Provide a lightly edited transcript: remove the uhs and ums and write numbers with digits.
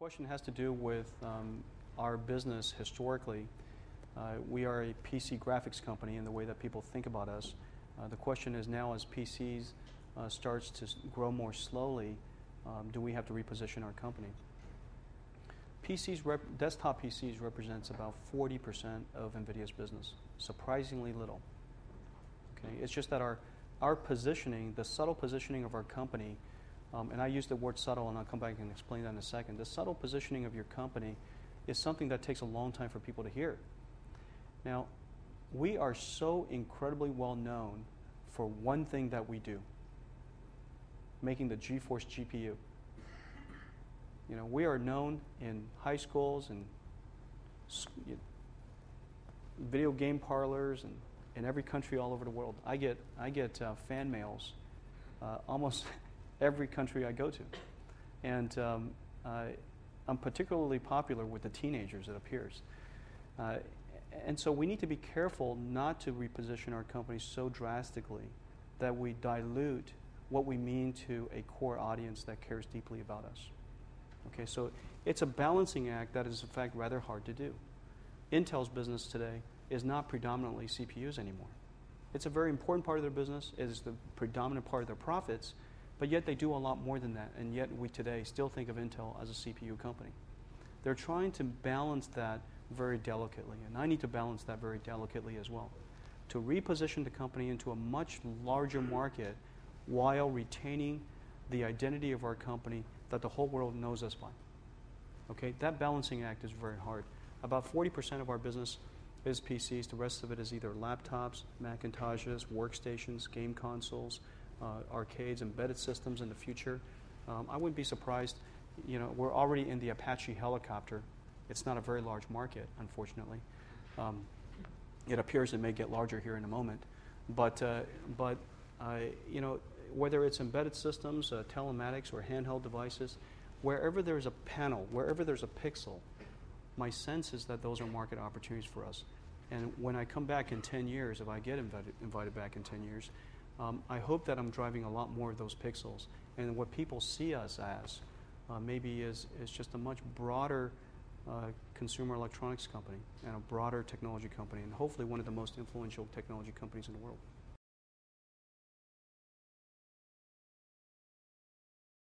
question has to do with our business historically. We are a PC graphics company in the way that people think about us. The question is now, as PCs starts to grow more slowly, do we have to reposition our company? Desktop PCs represents about 40% of NVIDIA's business. Surprisingly little. Okay, it's just that our positioning, the subtle positioning of our company, and I use the word subtle, and I'll come back and explain that in a second. The subtle positioning of your company is something that takes a long time for people to hear. Now, we are so incredibly well known for one thing that we do, making the GeForce GPU. You know, we are known in high schools and video game parlors and in every country all over the world. I get fan mails almost every country I go to, and I'm particularly popular with the teenagers, it appears. And so we need to be careful not to reposition our company so drastically that we dilute what we mean to a core audience that cares deeply about us. Okay, so it's a balancing act that is in fact rather hard to do. Intel's business today is not predominantly CPUs anymore. It's a very important part of their business, it is the predominant part of their profits, but yet they do a lot more than that, and yet we today still think of Intel as a CPU company. They're trying to balance that very delicately, and I need to balance that very delicately as well, to reposition the company into a much larger market while retaining the identity of our company that the whole world knows us by. Okay, that balancing act is very hard. About 40% of our business is PCs. The rest of it is either laptops, Macintoshes, workstations, game consoles, arcades, embedded systems in the future. I wouldn't be surprised. You know, we're already in the Apache helicopter. It's not a very large market, unfortunately. It appears it may get larger here in a moment. But you know, whether it's embedded systems, telematics, or handheld devices, wherever there's a panel, wherever there's a pixel, my sense is that those are market opportunities for us. And when I come back in 10 years, if I get invited back in 10 years, I hope that I'm driving a lot more of those pixels. And what people see us as maybe is just a much broader consumer electronics company and a broader technology company, and hopefully one of the most influential technology companies in the world.